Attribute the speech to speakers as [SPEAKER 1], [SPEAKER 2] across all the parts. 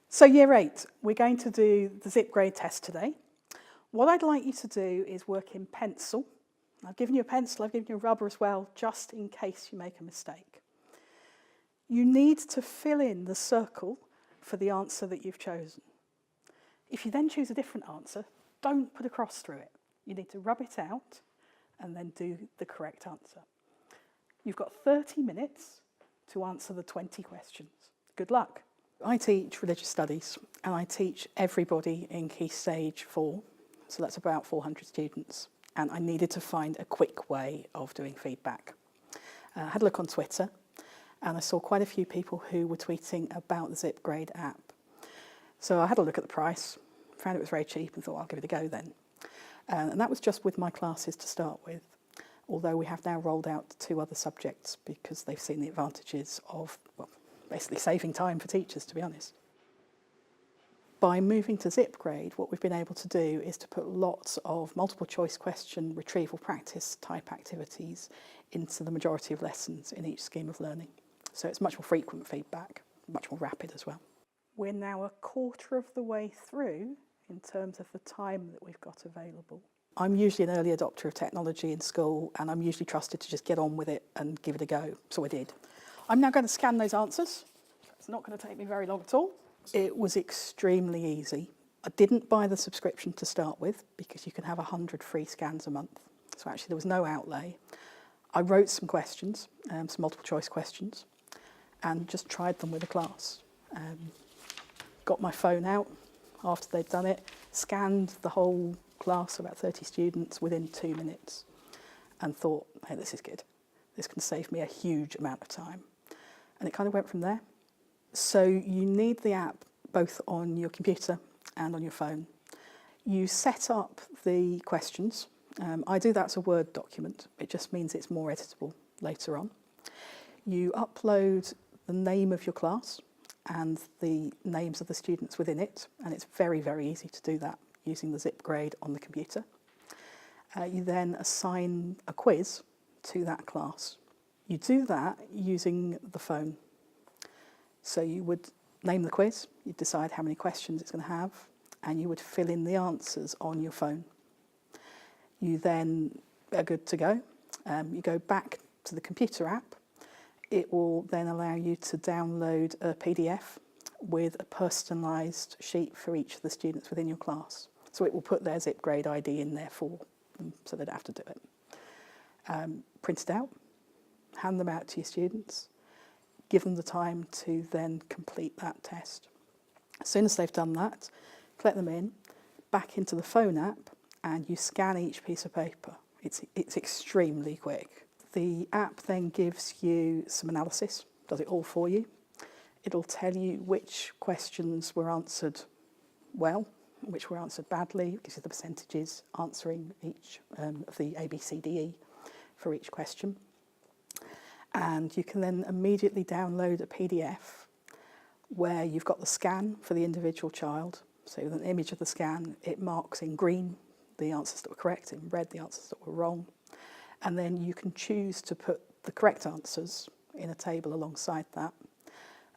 [SPEAKER 1] So year 8, we're going to do the Zipgrade test today. What I'd like you to do is work in pencil. I've given you a pencil, I've given you a rubber as well, just in case you make a mistake. You need to fill in the circle for the answer that you've chosen. If you then choose a different answer, don't put a cross through it. You need to rub it out and then do the correct answer. You've got 30 minutes to answer the 20 questions. Good luck. I teach religious studies and I teach everybody in Key Stage 4, so that's about 400 students, and I needed to find a quick way of doing feedback. I had a look on Twitter and I saw quite a few people who were tweeting about the Zipgrade app. So I had a look at the price, found it was very cheap and thought I'll give it a go then. And that was just with my classes to start with, although we have now rolled out 2 other subjects because they've seen the advantages of, well, basically saving time for teachers, to be honest. By moving to Zipgrade, what we've been able to do is to put lots of multiple choice question retrieval practice type activities into the majority of lessons in each scheme of learning. So it's much more frequent feedback, much more rapid as well. We're now a quarter of the way through in terms of the time that we've got available. I'm usually an early adopter of technology in school and I'm usually trusted to just get on with it and give it a go, so I did. I'm now going to scan those answers. It's not going to take me very long at all. It was extremely easy. I didn't buy the subscription to start with because you can have 100 free scans a month. So actually there was no outlay. I wrote some questions, some multiple choice questions, and just tried them with a class. Got my phone out after they'd done it, scanned the whole class, about 30 students, within 2 minutes, and thought, hey, this is good. This can save me a huge amount of time. And it kind of went from there. So you need the app both on your computer and on your phone. You set up the questions. I do that as a Word document. It just means it's more editable later on. You upload the name of your class and the names of the students within it, and it's very, very easy to do that using the Zipgrade on the computer. You then assign a quiz to that class. You do that using the phone. So you would name the quiz, you'd decide how many questions it's going to have, and you would fill in the answers on your phone. You then are good to go. You go back to the computer app. It will then allow you to download a PDF with a personalised sheet for each of the students within your class. So it will put their Zipgrade ID in there for them, so they don't have to do it. Print it out, hand them out to your students, give them the time to then complete that test. As soon as they've done that, collect them in, back into the phone app, and you scan each piece of paper. It's extremely quick. The app then gives you some analysis, does it all for you. It'll tell you which questions were answered well, which were answered badly. It gives you the percentages answering each of the A, B, C, D, E for each question. And you can then immediately download a PDF where you've got the scan for the individual child. So with an image of the scan, it marks in green the answers that were correct, in red the answers that were wrong. And then you can choose to put the correct answers in a table alongside that,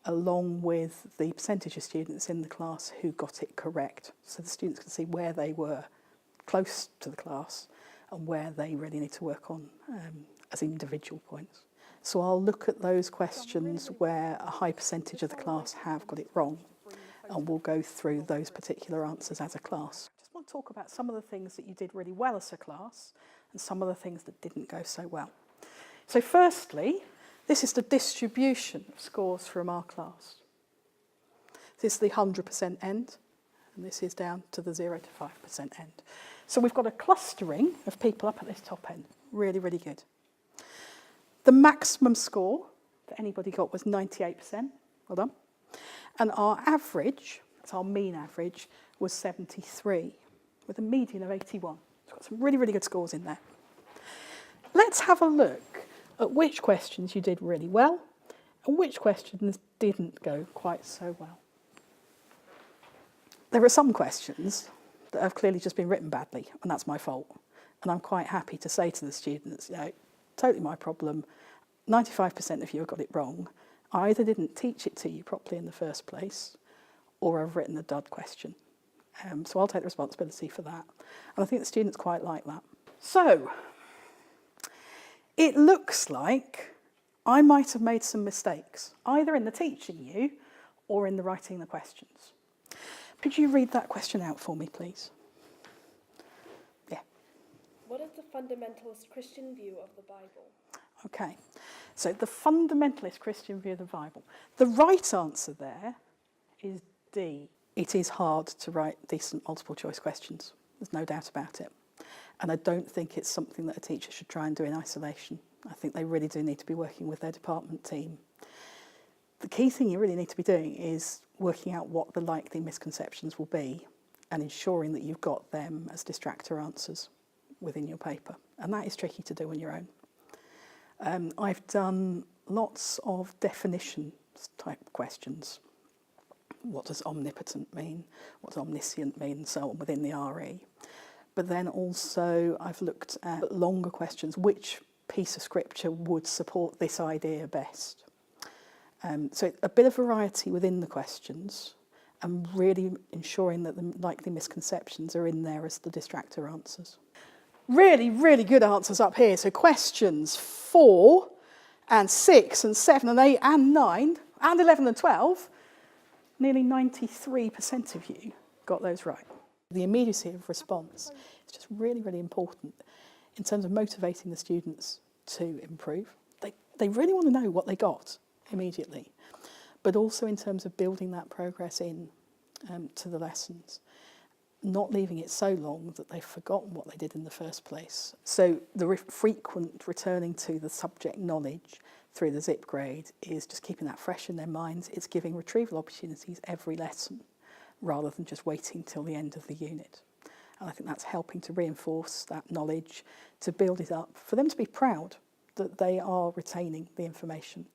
[SPEAKER 1] along with the percentage of students in the class who got it correct. So the students can see where they were close to the class and where they really need to work on as individual points. So I'll look at those questions where a high percentage of the class have got it wrong, and we'll go through those particular answers as a class. I just want to talk about some of the things that you did really well as a class and some of the things that didn't go so well. So firstly, this is the distribution of scores from our class. This is the 100% end, and this is down to the 0 to 5% end. So we've got a clustering of people up at this top end. Really, really good. The maximum score that anybody got was 98%. Well done. And our average, that's our mean average, was 73, with a median of 81. So we've got some really, really good scores in there. Let's have a look at which questions you did really well and which questions didn't go quite so well. There are some questions that have clearly just been written badly, and that's my fault. And I'm quite happy to say to the students, you know, totally my problem. 95% of you have got it wrong. I either didn't teach it to you properly in the first place, or I've written a dud question. So I'll take the responsibility for that. And I think the students quite like that. So it looks like I might have made some mistakes, either in the teaching you or in the writing the questions. Could you read that question out for me, please? Yeah.
[SPEAKER 2] What is the fundamentalist Christian view of the Bible?
[SPEAKER 1] Okay, so the fundamentalist Christian view of the Bible. The right answer there is D. It is hard to write decent multiple choice questions. There's no doubt about it. And I don't think it's something that a teacher should try and do in isolation. I think they really do need to be working with their department team. The key thing you really need to be doing is working out what the likely misconceptions will be and ensuring that you've got them as distractor answers within your paper. And that is tricky to do on your own. I've done lots of definition type questions. What does omnipotent mean? What does omniscient mean? And so on within the RE. But then also I've looked at longer questions. Which piece of scripture would support this idea best? So a bit of variety within the questions and really ensuring that the likely misconceptions are in there as the distractor answers. Really, really good answers up here. So questions 4 and 6 and 7 and 8 and 9 and 11 and 12, nearly 93% of you got those right. The immediacy of response is just really, really important in terms of motivating the students to improve. They really want to know what they got immediately, but also in terms of building that progress in to the lessons. Not leaving it so long that they've forgotten what they did in the first place. So the frequent returning to the subject knowledge through the Zipgrade is just keeping that fresh in their minds. It's giving retrieval opportunities every lesson rather than just waiting till the end of the unit. And I think that's helping to reinforce that knowledge, to build it up, for them to be proud that they are retaining the information.